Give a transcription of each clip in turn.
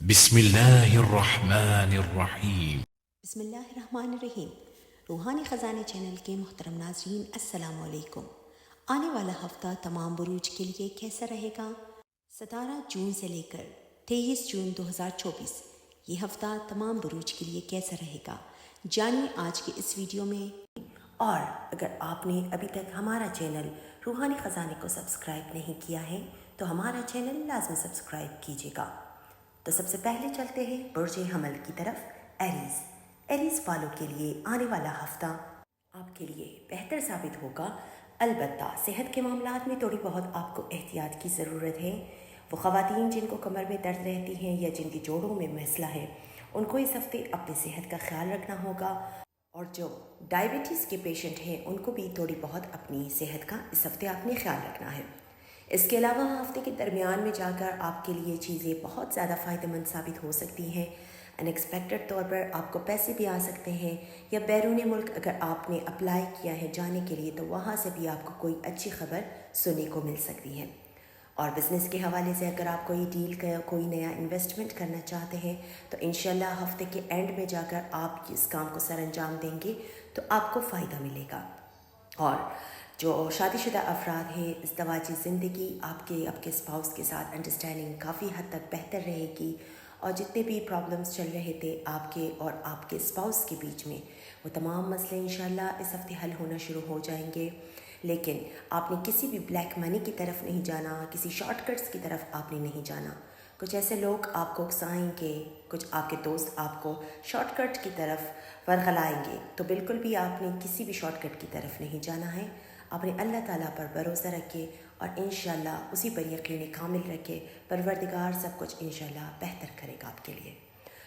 بسم اللہ الرحمن الرحیم۔ بسم اللہ الرحمن الرحیم۔ روحانی خزانے چینل کے محترم ناظرین السلام علیکم۔ آنے والا ہفتہ تمام بروج کے لیے کیسا رہے گا؟ 17 جون سے لے کر 23 جون 2024 یہ ہفتہ تمام بروج کے لیے کیسا رہے گا، جانیے آج کے اس ویڈیو میں۔ اور اگر آپ نے ابھی تک ہمارا چینل روحانی خزانے کو سبسکرائب نہیں کیا ہے تو ہمارا چینل لازمی سبسکرائب کیجیے گا۔ تو سب سے پہلے چلتے ہیں برج حمل کی طرف۔ ایریز والوں کے لیے آنے والا ہفتہ آپ کے لیے بہتر ثابت ہوگا، البتہ صحت کے معاملات میں تھوڑی بہت آپ کو احتیاط کی ضرورت ہے۔ وہ خواتین جن کو کمر میں درد رہتی ہیں یا جن کی جوڑوں میں مسئلہ ہے، ان کو اس ہفتے اپنی صحت کا خیال رکھنا ہوگا، اور جو ڈائبٹیز کے پیشنٹ ہیں ان کو بھی تھوڑی بہت اپنی صحت کا اس ہفتے آپ نے خیال رکھنا ہے۔ اس کے علاوہ ہفتے کے درمیان میں جا کر آپ کے لیے چیزیں بہت زیادہ فائدہ مند ثابت ہو سکتی ہیں۔ ان ایکسپیکٹڈ طور پر آپ کو پیسے بھی آ سکتے ہیں، یا بیرون ملک اگر آپ نے اپلائی کیا ہے جانے کے لیے تو وہاں سے بھی آپ کو کوئی اچھی خبر سننے کو مل سکتی ہے۔ اور بزنس کے حوالے سے اگر آپ کوئی ڈیل کا کوئی نیا انویسٹمنٹ کرنا چاہتے ہیں تو انشاءاللہ ہفتے کے اینڈ میں جا کر آپ اس کام کو سر انجام دیں گے تو آپ کو فائدہ ملے گا۔ اور جو شادی شدہ افراد ہیں، ازدواجی زندگی آپ کے اسپاؤس کے ساتھ انڈرسٹینڈنگ کافی حد تک بہتر رہے گی، اور جتنے بھی پرابلمس چل رہے تھے آپ کے اور آپ کے اسپاؤس کے بیچ میں، وہ تمام مسئلے انشاءاللہ اس ہفتے حل ہونا شروع ہو جائیں گے۔ لیکن آپ نے کسی بھی بلیک منی کی طرف نہیں جانا، کسی شارٹ کٹس کی طرف آپ نے نہیں جانا۔ کچھ ایسے لوگ آپ کو اکسائیں گے، کچھ آپ کے دوست آپ کو شارٹ کٹ کی طرف ورغلائیں گے، تو بالکل بھی آپ نے کسی بھی شارٹ کٹ کی طرف نہیں جانا ہے۔ آپ نے اللہ تعالیٰ پر بھروسہ رکھے اور انشاءاللہ اسی پر یقین کامل رکھے، پروردگار سب کچھ انشاءاللہ بہتر کرے گا آپ کے لیے۔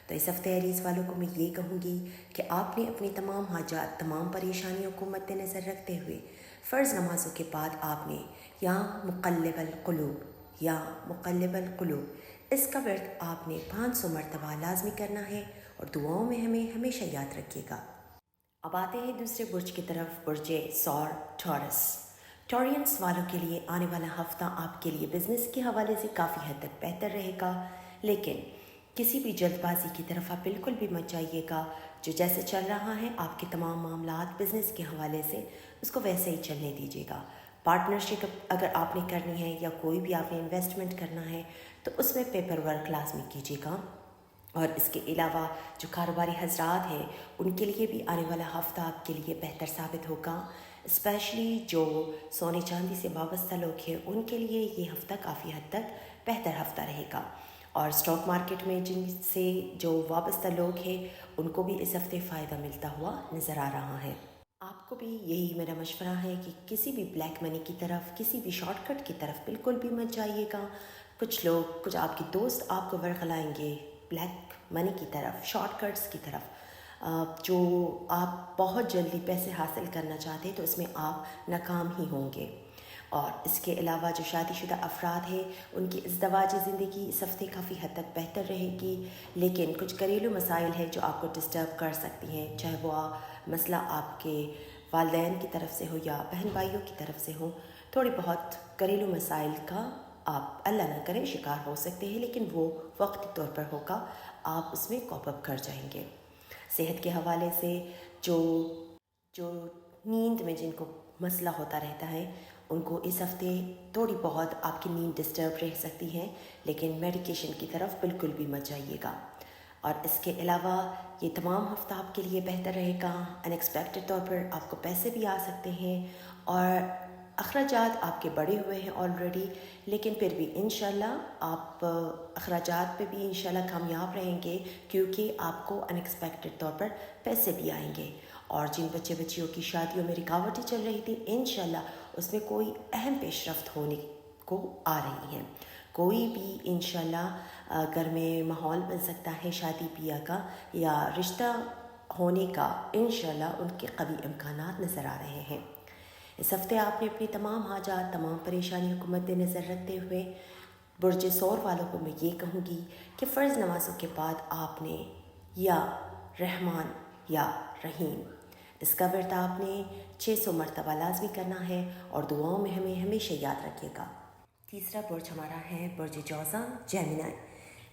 تو اس ہفتے ایریز والوں کو میں یہ کہوں گی کہ آپ نے اپنی تمام حاجات، تمام پریشانیوں کو مد نظر رکھتے ہوئے فرض نمازوں کے بعد آپ نے یا مقلب القلوب اس کا ورد آپ نے 500 مرتبہ لازمی کرنا ہے، اور دعاؤں میں ہمیں ہمیشہ یاد رکھیے گا۔ اب آتے ہیں دوسرے برج کی طرف، برج سور ٹورینس والوں کے لیے آنے والا ہفتہ آپ کے لیے بزنس کے حوالے سے کافی حد تک بہتر رہے گا، لیکن کسی بھی جلد بازی کی طرف آپ بالکل بھی مت جائیے گا۔ جو جیسے چل رہا ہے آپ کے تمام معاملات بزنس کے حوالے سے، اس کو ویسے ہی چلنے دیجیے گا۔ پارٹنرشپ اگر آپ نے کرنی ہے یا کوئی بھی آپ نے انویسٹمنٹ کرنا ہے تو اس میں پیپر ورک لازمی کیجیے گا۔ اور اس کے علاوہ جو کاروباری حضرات ہیں ان کے لیے بھی آنے والا ہفتہ آپ کے لیے بہتر ثابت ہوگا، اسپیشلی جو سونے چاندی سے وابستہ لوگ ہیں ان کے لیے یہ ہفتہ کافی حد تک بہتر ہفتہ رہے گا۔ اور اسٹاک مارکیٹ میں جن سے جو وابستہ لوگ ہیں ان کو بھی اس ہفتے فائدہ ملتا ہوا نظر آ رہا ہے۔ آپ کو بھی یہی میرا مشورہ ہے کہ کسی بھی بلیک منی کی طرف، کسی بھی شارٹ کٹ کی طرف بالکل بھی مت جائیے گا۔ کچھ آپ کے دوست آپ کو ورغلائیں گے بلیک منی کی طرف، شارٹ کٹس کی طرف، جو آپ بہت جلدی پیسے حاصل کرنا چاہتے ہیں تو اس میں آپ ناکام ہی ہوں گے۔ اور اس کے علاوہ جو شادی شدہ افراد ہیں ان کی ازدواجی زندگی اس ہفتے کافی حد تک بہتر رہے گی، لیکن کچھ گھریلو مسائل ہیں جو آپ کو ڈسٹرب کر سکتی ہیں، چاہے وہ مسئلہ آپ کے والدین کی طرف سے ہو یا بہن بھائیوں کی طرف سے ہو۔ تھوڑی بہت گھریلو مسائل کا آپ اللہ نہ کرے شکار ہو سکتے ہیں، لیکن وہ وقتی طور پر ہوگا، آپ اس میں کوپ اپ کر جائیں گے۔ صحت کے حوالے سے جو نیند میں جن کو مسئلہ ہوتا رہتا ہے ان کو اس ہفتے تھوڑی بہت آپ کی نیند ڈسٹرب رہ سکتی ہے، لیکن میڈیکیشن کی طرف بالکل بھی مت جائیے گا۔ اور اس کے علاوہ یہ تمام ہفتہ آپ کے لیے بہتر رہے گا۔ ان ایکسپیکٹڈ طور پر آپ کو پیسے بھی آ سکتے ہیں، اور اخراجات آپ کے بڑھے ہوئے ہیں آلریڈی، لیکن پھر بھی انشاءاللہ آپ اخراجات پہ بھی انشاءاللہ کامیاب رہیں گے، کیونکہ آپ کو ان ایکسپیکٹڈ طور پر پیسے بھی آئیں گے۔ اور جن بچیوں کی شادیوں میں رکاوٹیں چل رہی تھی انشاءاللہ اس میں کوئی اہم پیش رفت ہونے کو آ رہی ہیں۔ کوئی بھی انشاءاللہ گھر میں ماحول بن سکتا ہے شادی بیاہ کا یا رشتہ ہونے کا، انشاءاللہ ان کے قوی امکانات نظر آ رہے ہیں۔ اس ہفتے آپ نے اپنی تمام حاجات، تمام پریشانیوں کو مد نظر رکھتے ہوئے برج سور والوں کو میں یہ کہوں گی کہ فرض نمازوں کے بعد آپ نے یا رحمان یا رحیم اس کا ورد آپ نے 600 مرتبہ لازمی کرنا ہے، اور دعاؤں میں ہمیں ہمیشہ یاد رکھیے گا۔ تیسرا برج ہمارا ہے برج جوزا، جیمنائی۔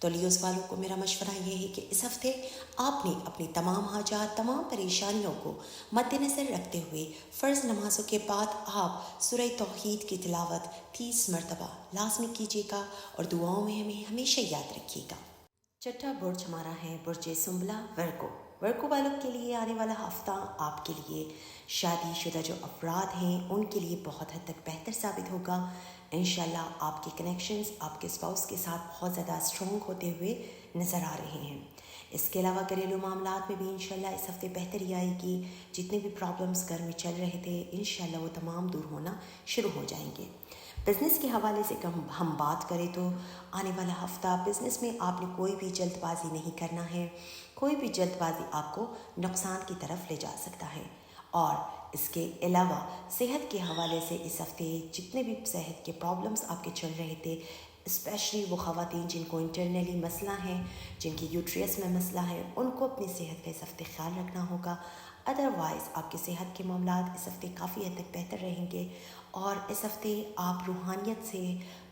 تو لیوز والوں کو میرا مشورہ یہ ہے کہ اس ہفتے آپ نے اپنی تمام حاجات، تمام پریشانیوں کو مد نظر رکھتے ہوئے فرض نمازوں کے بعد آپ سورہ توحید کی تلاوت 30 مرتبہ لازمی کیجیے گا اور دعاؤں میں ہمیں ہمیشہ یاد رکھیے گا۔ چھٹا برج ہمارا ہے برج سنبلا ورگو۔ ورگو والوں کے لیے آنے والا ہفتہ آپ کے لیے شادی شدہ جو افراد ہیں ان کے لیے بہت حد تک بہتر ثابت ہوگا۔ انشاءاللہ آپ کے کنیکشنز آپ کے اسپاؤس کے ساتھ بہت زیادہ اسٹرانگ ہوتے ہوئے نظر آ رہے ہیں۔ اس کے علاوہ گھریلو معاملات میں بھی انشاءاللہ اس ہفتے بہتری آئے گی۔ جتنے بھی پرابلمز گھر میں چل رہے تھے انشاءاللہ وہ تمام دور ہونا شروع ہو جائیں گے۔ بزنس کے حوالے سے ہم بات کریں تو آنے والا ہفتہ بزنس میں آپ نے کوئی بھی جلد بازی نہیں کرنا ہے۔ کوئی بھی جلد بازی آپ کو نقصان کی طرف لے جا سکتا ہے۔ اور اس کے علاوہ صحت کے حوالے سے اس ہفتے جتنے بھی صحت کے پرابلمز آپ کے چل رہے تھے، اسپیشلی وہ خواتین جن کو انٹرنلی مسئلہ ہے، جن کی یوٹریس میں مسئلہ ہے، ان کو اپنی صحت کا اس ہفتے خیال رکھنا ہوگا۔ ادروائز آپ کے صحت کے معاملات اس ہفتے کافی حد تک بہتر رہیں گے اور اس ہفتے آپ روحانیت سے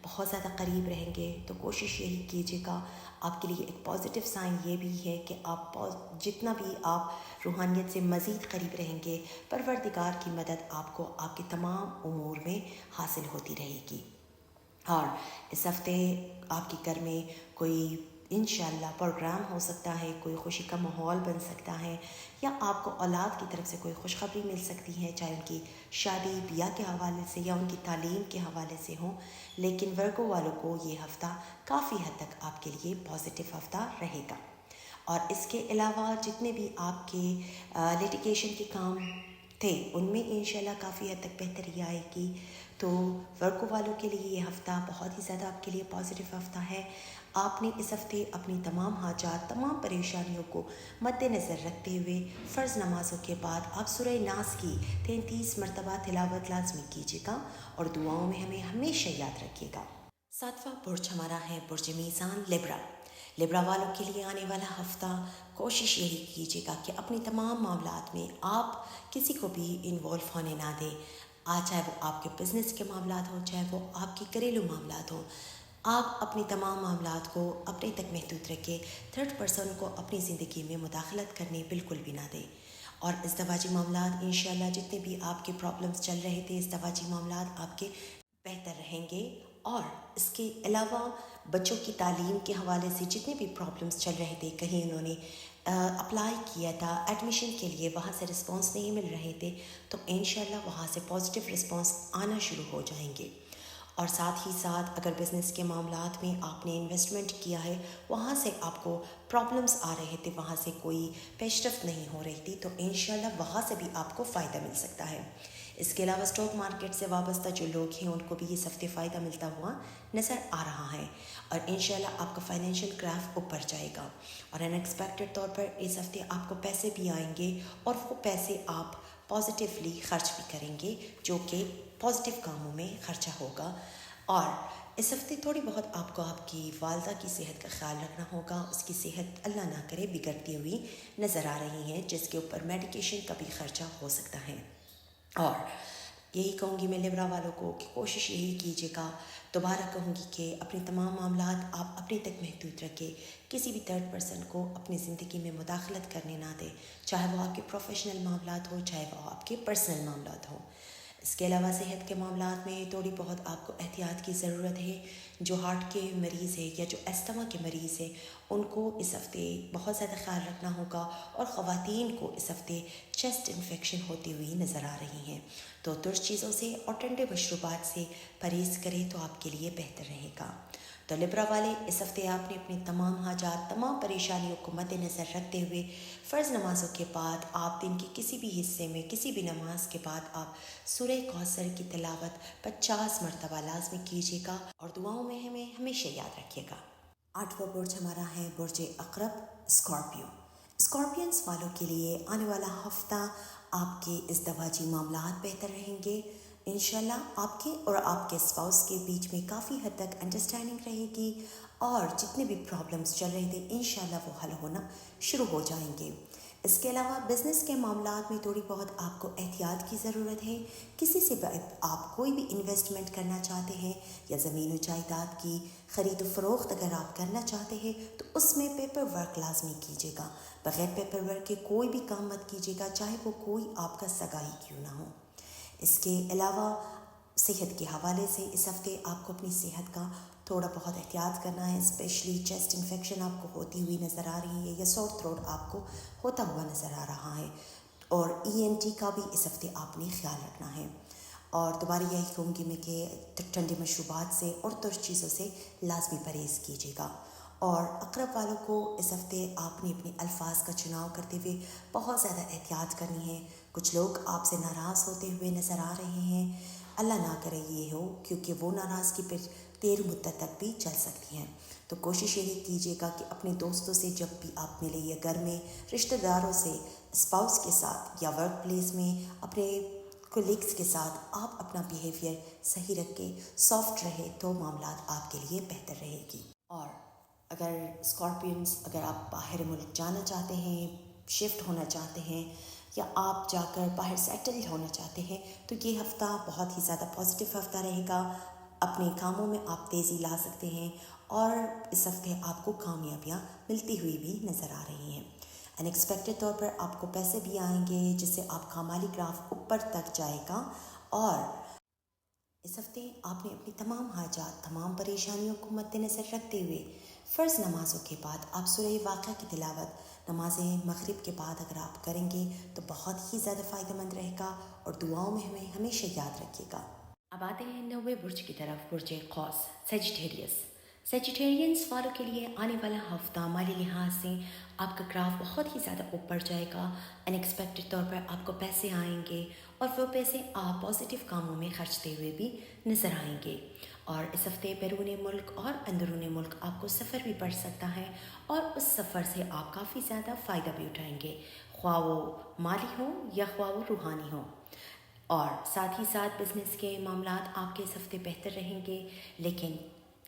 بہت زیادہ قریب رہیں گے۔ تو کوشش یہی کیجیے گا، آپ کے لیے ایک پازیٹیو سائن یہ بھی ہے کہ آپ جتنا بھی آپ روحانیت سے مزید قریب رہیں گے، پروردگار کی مدد آپ کو آپ کے تمام امور میں حاصل ہوتی رہے گی۔ اور اس ہفتے آپ کے گھر میں کوئی انشاءاللہ پروگرام ہو سکتا ہے، کوئی خوشی کا ماحول بن سکتا ہے، یا آپ کو اولاد کی طرف سے کوئی خوشخبری مل سکتی ہے، چاہے ان کی شادی بیاہ کے حوالے سے یا ان کی تعلیم کے حوالے سے ہوں۔ لیکن ورگو والوں کو یہ ہفتہ کافی حد تک آپ کے لیے پازیٹیو ہفتہ رہے گا۔ اور اس کے علاوہ جتنے بھی آپ کے لیٹیگیشن کے کام تھے ان میں انشاءاللہ کافی حد تک بہتری آئے گی۔ تو ورگو والوں کے لیے یہ ہفتہ بہت ہی زیادہ آپ کے لیے پازیٹیو ہفتہ ہے۔ آپ نے اس ہفتے اپنی تمام حاجات، تمام پریشانیوں کو مد نظر رکھتے ہوئے فرض نمازوں کے بعد آپ سورہ ناس کی 33 مرتبہ تلاوت لازمی کیجیے گا اور دعاؤں میں ہمیں ہمیشہ یاد رکھیے گا۔ ساتواں برج ہمارا ہے برج میزان لیبرا۔ لیبرا والوں کے لیے آنے والا ہفتہ کوشش یہی کیجیے گا کہ اپنی تمام معاملات میں آپ کسی کو بھی انوالو ہونے نہ دیں، چاہے وہ آپ کے بزنس کے معاملات ہوں، چاہے وہ آپ کے گھریلو معاملات ہوں۔ آپ اپنی تمام معاملات کو اپنے تک محدود رکھیں، تھرڈ پرسن کو اپنی زندگی میں مداخلت کرنے بالکل بھی نہ دیں۔ اور ازدواجی معاملات انشاءاللہ جتنے بھی آپ کے پرابلمز چل رہے تھے، ازدواجی معاملات آپ کے بہتر رہیں گے۔ اور اس کے علاوہ بچوں کی تعلیم کے حوالے سے جتنے بھی پرابلمز چل رہے تھے، کہیں انہوں نے اپلائی کیا تھا ایڈمیشن کے لیے، وہاں سے رسپانس نہیں مل رہے تھے، تو انشاءاللہ وہاں سے پازیٹیو رسپانس آنا شروع ہو جائیں گے۔ اور ساتھ ہی ساتھ اگر بزنس کے معاملات میں آپ نے انویسٹمنٹ کیا ہے، وہاں سے آپ کو پرابلمز آ رہے تھے، وہاں سے کوئی پیش رفت نہیں ہو رہی تھی، تو انشاءاللہ وہاں سے بھی آپ کو فائدہ مل سکتا ہے۔ اس کے علاوہ اسٹاک مارکیٹ سے وابستہ جو لوگ ہیں ان کو بھی اس ہفتے فائدہ ملتا ہوا نظر آ رہا ہے، اور انشاءاللہ آپ کا فائنینشیل گراف اوپر جائے گا، اور ان ایکسپیکٹڈ طور پر اس ہفتے آپ کو پیسے بھی آئیں گے، اور وہ پیسے آپ پازیٹیولی خرچ بھی کریں گے، جو کہ پازیٹیو کاموں میں خرچہ ہوگا۔ اور اس ہفتے تھوڑی بہت آپ کو آپ کی والدہ کی صحت کا خیال رکھنا ہوگا، اس کی صحت اللہ نہ کرے بگڑتی ہوئی نظر آ رہی ہے، جس کے اوپر میڈیکیشن کا بھی خرچہ ہو سکتا ہے۔ اور یہی کہوں گی میں لیبرا والوں کو کہ کوشش یہی کیجیے گا، دوبارہ کہوں گی کہ اپنے تمام معاملات آپ اپنے تک محدود رکھیں، کسی بھی تھرڈ پرسن کو اپنی زندگی میں مداخلت کرنے نہ دیں، چاہے وہ آپ کے پروفیشنل معاملات ہوں، چاہے وہ آپ کے پرسنل معاملات ہوں۔ اس کے علاوہ صحت کے معاملات میں تھوڑی بہت آپ کو احتیاط کی ضرورت ہے۔ جو ہارٹ کے مریض ہے یا جو استھما کے مریض ہے ان کو اس ہفتے بہت زیادہ خیال رکھنا ہوگا، اور خواتین کو اس ہفتے چیسٹ انفیکشن ہوتی ہوئی نظر آ رہی ہیں، تو ترش چیزوں سے اور ٹھنڈے مشروبات سے پرہیز کریں تو آپ کے لیے بہتر رہے گا۔ تو لبرا والے اس ہفتے آپ نے اپنی تمام حاجات، تمام پریشانیوں کو مد نظر رکھتے ہوئے فرض نمازوں کے بعد آپ دن کے کسی بھی حصے میں کسی بھی نماز کے بعد آپ سورہ کوثر کی تلاوت 50 مرتبہ لازمی کیجیے گا اور دعاؤں میں ہمیں ہمیشہ یاد رکھیے گا۔ آٹھواں برج ہمارا ہے برج عقرب اسکارپیو۔ اسکارپینس والوں کے لیے آنے والا ہفتہ آپ کے ازدواجی معاملات بہتر رہیں گے۔ انشاءاللہ آپ کے اور آپ کے اسپاؤس کے بیچ میں کافی حد تک انڈرسٹینڈنگ رہے گی، اور جتنے بھی پرابلمس چل رہے تھے انشاءاللہ وہ حل ہونا شروع ہو جائیں گے۔ اس کے علاوہ بزنس کے معاملات میں تھوڑی بہت آپ کو احتیاط کی ضرورت ہے. کسی سے آپ کوئی بھی انویسٹمنٹ کرنا چاہتے ہیں یا زمین و جائیداد کی خرید و فروخت اگر آپ کرنا چاہتے ہیں تو اس میں پیپر ورک لازمی کیجیے گا. بغیر پیپر ورک کے کوئی بھی کام مت کیجیے گا، چاہے وہ کوئی آپ کا سگا ہی کیوں نہ ہو. اس کے علاوہ صحت کے حوالے سے اس ہفتے آپ کو اپنی صحت کا تھوڑا بہت احتیاط کرنا ہے. اسپیشلی چیسٹ انفیکشن آپ کو ہوتی ہوئی نظر آ رہی ہے یا سور تھروٹ آپ کو ہوتا ہوا نظر آ رہا ہے، اور ENT کا بھی اس ہفتے آپ نے خیال رکھنا ہے. اور دوبارہ یہی کہوں گی میں کہ ٹھنڈے مشروبات سے اور ترش چیزوں سے لازمی پرہیز کیجیے گا. اور اقرب والوں کو اس ہفتے آپ نے اپنے الفاظ کا چناؤ کرتے ہوئے بہت زیادہ احتیاط کرنی ہے. کچھ لوگ آپ سے ناراض ہوتے ہوئے نظر آ رہے ہیں، اللہ نہ کرے یہ ہو، کیونکہ وہ ناراضگی پھر دیر مدت تک بھی چل سکتی ہیں. تو کوشش یہی کیجیے گا کہ اپنے دوستوں سے جب بھی آپ ملے یا گھر میں رشتہ داروں سے، اسپاؤس کے ساتھ یا ورک پلیس میں اپنے کولیگس کے ساتھ آپ اپنا بیہیویئر صحیح رکھ کے سافٹ رہے تو معاملات آپ کے لیے بہتر رہے گی. اور اگر اسکارپینس اگر آپ باہر ملک جانا چاہتے ہیں، شفٹ ہونا چاہتے ہیں یا آپ جا کر باہر سیٹل ہونا چاہتے ہیں تو یہ ہفتہ بہت ہی زیادہ پازیٹیو ہفتہ رہے گا. اپنے کاموں میں آپ تیزی لا سکتے ہیں اور اس ہفتے آپ کو کامیابیاں ملتی ہوئی بھی نظر آ رہی ہیں. ان ایکسپیکٹڈ طور پر آپ کو پیسے بھی آئیں گے جس سے آپ کا مالی گراف اوپر تک جائے گا. اور اس ہفتے آپ نے اپنی تمام حاجات، تمام پریشانیوں کو مد نظر رکھتے ہوئے فرض نمازوں کے بعد آپ سورہ واقعہ کی تلاوت نماز مغرب کے بعد اگر آپ کریں گے تو بہت ہی زیادہ فائدہ مند رہے گا، اور دعاؤں میں ہمیں ہمیشہ یاد رکھیے گا. اب آتے ہیں 90 برج کی طرف. برج قوس، سیجیٹیریس. سیجیٹیرینس والوں کے لیے آنے والا ہفتہ مالی لحاظ سے آپ کا گراف بہت ہی زیادہ اوپر جائے گا. ان ایکسپیکٹڈ طور پر آپ کو پیسے آئیں گے اور وہ پیسے آپ پازیٹیو کاموں میں خرچتے ہوئے بھی نظر آئیں گے. اور اس ہفتے بیرون ملک اور اندرون ملک آپ کو سفر بھی پڑ سکتا ہے، اور اس سفر سے آپ کافی زیادہ فائدہ بھی اٹھائیں گے، خواہ وہ مالی ہو یا خواہ وہ روحانی ہو. اور ساتھ ہی ساتھ بزنس کے معاملات آپ کے اس ہفتے بہتر رہیں گے، لیکن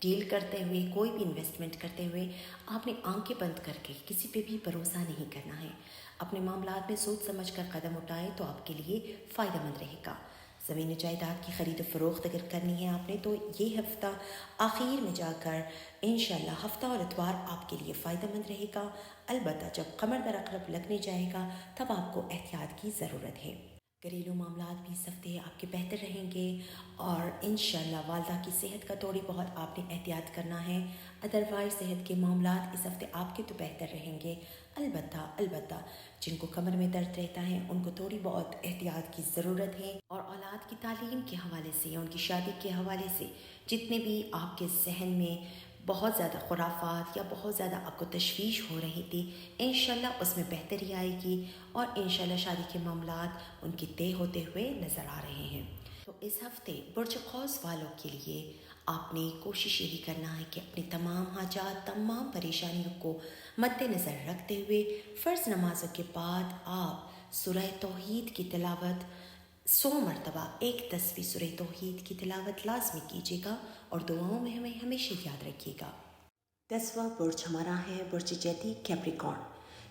ڈیل کرتے ہوئے، کوئی بھی انویسٹمنٹ کرتے ہوئے آپ نے آنکھیں بند کر کے کسی پہ بھی بھروسہ نہیں کرنا ہے. اپنے معاملات میں سوچ سمجھ کر قدم اٹھائیں تو آپ کے لیے فائدہ مند رہے گا. زمین و جائیداد کی خرید و فروخت اگر کرنی ہے آپ نے تو یہ ہفتہ آخر میں جا کر انشاءاللہ ہفتہ اور اتوار آپ کے لیے فائدہ مند رہے گا. البتہ جب قمر در عقرب لگنے جائے گا تب آپ کو احتیاط کی ضرورت ہے. گھریلو معاملات بھی اس ہفتے آپ کے بہتر رہیں گے، اور انشاءاللہ والدہ کی صحت کا تھوڑی بہت آپ نے احتیاط کرنا ہے. ادروائز صحت کے معاملات اس ہفتے آپ کے تو بہتر رہیں گے. البتہ جن کو کمر میں درد رہتا ہے ان کو تھوڑی بہت احتیاط کی ضرورت ہے. اور اولاد کی تعلیم کے حوالے سے یا ان کی شادی کے حوالے سے جتنے بھی آپ کے ذہن میں بہت زیادہ خرافات یا بہت زیادہ آپ کو تشویش ہو رہی تھی، انشاءاللہ اس میں بہتری آئے گی، اور انشاءاللہ شادی کے معاملات ان کے طے ہوتے ہوئے نظر آ رہے ہیں. تو اس ہفتے برج قوس والوں کے لیے آپ نے کوشش یہی کرنا ہے کہ اپنی تمام حاجات، تمام پریشانیوں کو مد نظر رکھتے ہوئے فرض نمازوں کے بعد آپ سورہ توحید کی تلاوت 100 مرتبہ، ایک تصویر سورہ توحید کی تلاوت لازمی کیجیے گا، اور دعاؤں میں ہمیں ہمیشہ یاد رکھیے گا. 10واں برج ہمارا ہے برج جیتی، کیپریکارن.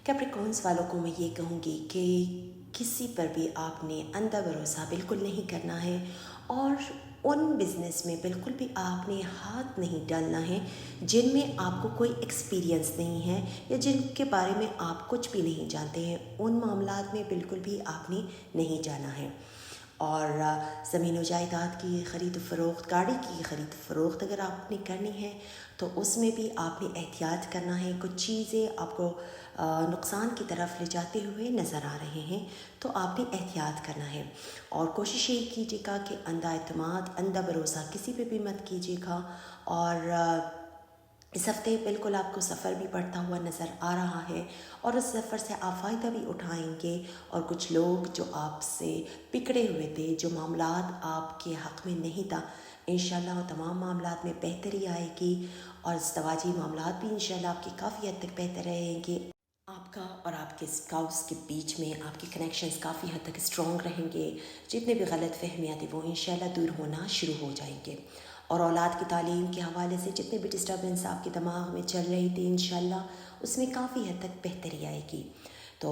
کیپریکارنس والوں کو میں یہ کہوں گی کہ کسی پر بھی آپ نے اندھا بھروسہ بالکل نہیں کرنا ہے، اور ان بزنس میں بالکل بھی آپ نے ہاتھ نہیں ڈالنا ہے جن میں آپ کو کوئی ایکسپیرینس نہیں ہے یا جن کے بارے میں آپ کچھ بھی نہیں جانتے ہیں. ان معاملات میں بالکل بھی آپ نے نہیں جانا ہے. اور زمین و جائیداد کی خرید و فروخت، گاڑی کی خرید و فروخت اگر آپ نے کرنی ہے تو اس میں بھی آپ نے احتیاط کرنا ہے. کچھ چیزیں آپ کو نقصان کی طرف لے جاتے ہوئے نظر آ رہے ہیں تو آپ نے احتیاط کرنا ہے. اور کوشش یہ کیجیے گا کہ اندھا اعتماد، اندھا بھروسہ کسی پہ بھی مت کیجیے گا. اور اس ہفتے بالکل آپ کو سفر بھی پڑتا ہوا نظر آ رہا ہے، اور اس سفر سے آپ فائدہ بھی اٹھائیں گے. اور کچھ لوگ جو آپ سے پکڑے ہوئے تھے، جو معاملات آپ کے حق میں نہیں تھا، انشاءاللہ وہ تمام معاملات میں بہتری آئے گی، اور ازدواجی معاملات بھی انشاءاللہ آپ کے کافی حد تک بہتر رہیں گے. آپ کا اور آپ کے اسپاؤس کے بیچ میں آپ کے کنیکشنز کافی حد تک اسٹرانگ رہیں گے. جتنے بھی غلط فہمیاں تھیں وہ انشاءاللہ دور ہونا شروع ہو جائیں گے. اور اولاد کی تعلیم کے حوالے سے جتنے بھی ڈسٹربنس آپ کے دماغ میں چل رہی تھی انشاءاللہ اس میں کافی حد تک بہتری آئے گی. تو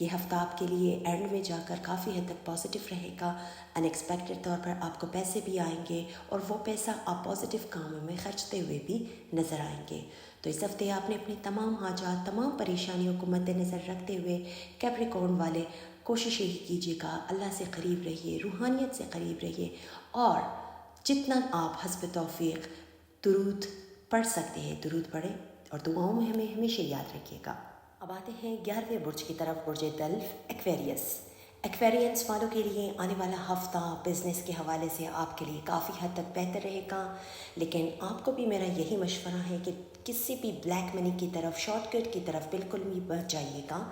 یہ ہفتہ آپ کے لیے اینڈ میں جا کر کافی حد تک پازیٹیو رہے گا. ان ایکسپیکٹڈ طور پر آپ کو پیسے بھی آئیں گے اور وہ پیسہ آپ پازیٹیو کاموں میں خرچتے ہوئے بھی نظر آئیں گے. تو اس ہفتے آپ نے اپنی تمام حاجات تمام پریشانیوں کو مد نظر رکھتے ہوئے کیپریکارن والے کوشش یہی کیجیے گا اللہ سے قریب رہیے, روحانیت سے قریب رہیے اور جتنا آپ حسب توفیق درود پڑھ سکتے ہیں درود پڑھیں اور دعاؤں میں ہمیں ہمیشہ یاد رکھیے گا. اب آتے ہیں 11ویں برج کی طرف, برج دلف ایکویریس. ایکویرینس والوں کے لیے آنے والا ہفتہ بزنس کے حوالے سے آپ کے لیے کافی حد تک بہتر رہے گا, لیکن آپ کو بھی میرا یہی مشورہ ہے کہ کسی بھی بلیک منی کی طرف شارٹ کٹ کی طرف بالکل بھی بچ جائیے گا.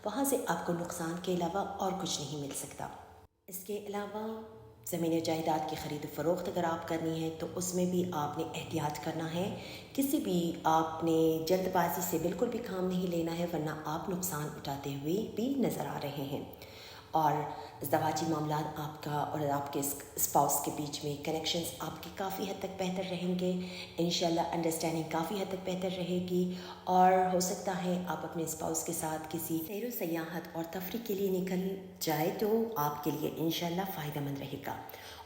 وہاں سے آپ کو نقصان کے علاوہ اور کچھ نہیں مل سکتا. اس کے علاوہ زمین و جائیداد کی خرید و فروخت اگر آپ کرنی ہے تو اس میں بھی آپ نے احتیاط کرنا ہے. کسی بھی آپ نے جلد بازی سے بالکل بھی کام نہیں لینا ہے, ورنہ آپ نقصان اٹھاتے ہوئے بھی نظر آ رہے ہیں. اور ازدواجی معاملات آپ کا اور آپ کے اسپاؤس کے بیچ میں کنیکشنز آپ کی کافی حد تک بہتر رہیں گے. انشاءاللہ انڈرسٹینڈنگ کافی حد تک بہتر رہے گی اور ہو سکتا ہے آپ اپنے اسپاؤس کے ساتھ کسی سیر و سیاحت اور تفریح کے لیے نکل جائے تو آپ کے لیے انشاءاللہ فائدہ مند رہے گا.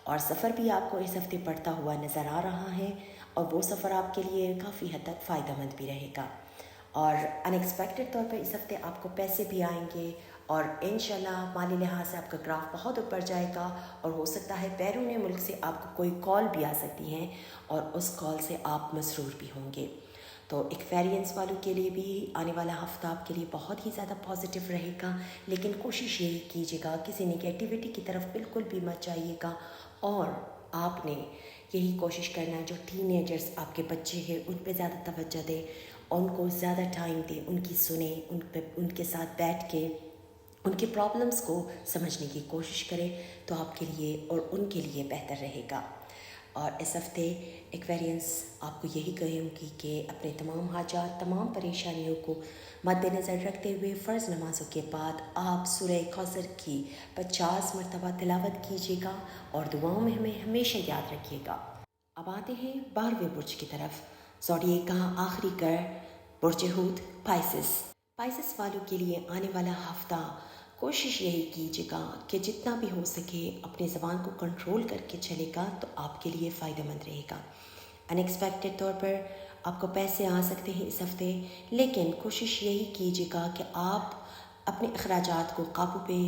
اور سفر بھی آپ کو اس ہفتے پڑتا ہوا نظر آ رہا ہے اور وہ سفر آپ کے لیے کافی حد تک فائدہ مند بھی رہے گا. اور ان ایکسپیکٹڈ طور پر اس ہفتے آپ کو پیسے بھی آئیں گے اور انشاءاللہ مالی لحاظ سے آپ کا گراف بہت اوپر جائے گا اور ہو سکتا ہے بیرون ملک سے آپ کو کوئی کال بھی آ سکتی ہے اور اس کال سے آپ مسرور بھی ہوں گے. تو ایکویرینس والوں کے لیے بھی آنے والا ہفتہ آپ کے لیے بہت ہی زیادہ پازیٹیو رہے گا, لیکن کوشش یہی کیجیے گا کسی نگیٹیوٹی کی طرف بالکل بھی مت جائیے گا. اور آپ نے یہی کوشش کرنا ہے جو ٹین ایجرز آپ کے بچے ہیں ان پہ زیادہ توجہ دیں, ان کو زیادہ ٹائم دیں, ان کی سنیں, ان کے ساتھ بیٹھ کے ان کے پرابلمس کو سمجھنے کی کوشش کریں تو آپ کے لیے اور ان کے لیے بہتر رہے گا. اور اس ہفتے ایکویرینس آپ کو یہی کہوں گی کہ اپنے تمام حاجات تمام پریشانیوں کو مد نظر رکھتے ہوئے فرض نمازوں کے بعد آپ سورہ کوثر کی 50 مرتبہ تلاوت کیجیے گا اور دعاؤں میں ہمیں ہمیشہ یاد رکھیے گا. اب آتے ہیں 12ویں برج کی طرف, زوڈیک کا آخری گھر برج حوت پائسس. پائسس والوں کے لیے آنے والا ہفتہ کوشش یہی کیجیے گا کہ جتنا بھی ہو سکے اپنی زبان کو کنٹرول کر کے چلے گا تو آپ کے لیے فائدہ مند رہے گا. ان ایکسپیکٹڈ طور پر آپ کو پیسے آ سکتے ہیں اس ہفتے, لیکن کوشش یہی کیجیے گا کہ آپ اپنے اخراجات کو قابو پہ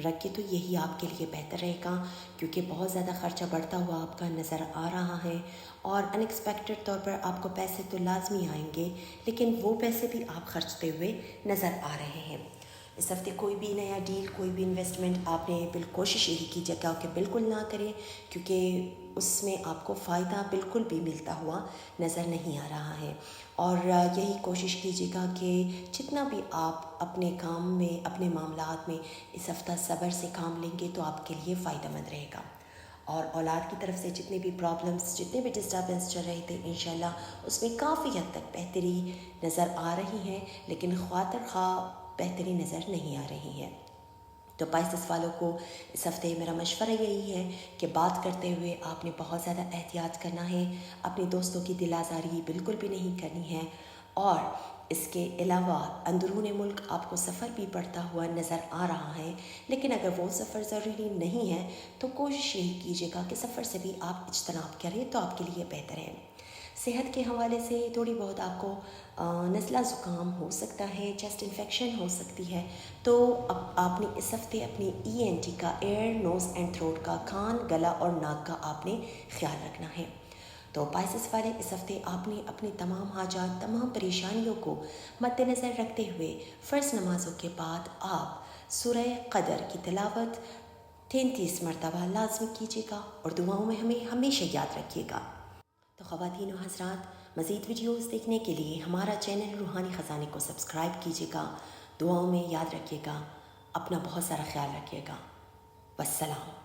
رکھیں تو یہی آپ کے لیے بہتر رہے گا, کیونکہ بہت زیادہ خرچہ بڑھتا ہوا آپ کا نظر آ رہا ہے. اور ان ایکسپیکٹڈ طور پر آپ کو پیسے تو لازمی آئیں گے, لیکن وہ پیسے بھی آپ خرچتے ہوئے نظر آ رہے ہیں. اس ہفتے کوئی بھی نیا ڈیل کوئی بھی انویسٹمنٹ آپ نے کوشش یہی کیجیے گا کہ بالکل نہ کریں, کیونکہ اس میں آپ کو فائدہ بالکل بھی ملتا ہوا نظر نہیں آ رہا ہے. اور یہی کوشش کیجیے گا کہ جتنا بھی آپ اپنے کام میں اپنے معاملات میں اس ہفتہ صبر سے کام لیں گے تو آپ کے لیے فائدہ مند رہے گا. اور اولاد کی طرف سے جتنے بھی پرابلمس جتنے بھی ڈسٹربنس چل رہے تھے انشاءاللہ اس میں کافی حد تک بہتری نظر آ رہی ہے, لیکن خواطر خواہ بہتری نظر نہیں آ رہی ہے. تو پائسس والوں کو اس ہفتے میرا مشورہ یہی ہے کہ بات کرتے ہوئے آپ نے بہت زیادہ احتیاط کرنا ہے, اپنے دوستوں کی دل آزاری بالکل بھی نہیں کرنی ہے. اور اس کے علاوہ اندرون ملک آپ کو سفر بھی پڑتا ہوا نظر آ رہا ہے, لیکن اگر وہ سفر ضروری نہیں ہے تو کوشش یہی کیجیے گا کہ سفر سے بھی آپ اجتناب کریں تو آپ کے لیے بہتر ہے. صحت کے حوالے سے تھوڑی بہت آپ کو نزلہ زکام ہو سکتا ہے, چیسٹ انفیکشن ہو سکتی ہے, تو اب آپ نے اس ہفتے اپنی ENT کا ایئر نوز اینڈ تھروٹ کا کان گلا اور ناک کا آپ نے خیال رکھنا ہے. تو پائسس والے اس ہفتے آپ نے اپنی تمام حاجات تمام پریشانیوں کو مد نظر رکھتے ہوئے فرض نمازوں کے بعد آپ سورہ قدر کی تلاوت 33 مرتبہ لازمی کیجیے گا اور دعاؤں میں ہمیں ہمیشہ یاد رکھیے گا. تو خواتین و حضرات, مزید ویڈیوز دیکھنے کے لیے ہمارا چینل روحانی خزانے کو سبسکرائب کیجیے گا. دعاؤں میں یاد رکھیے گا, اپنا بہت سارا خیال رکھیے گا. والسلام.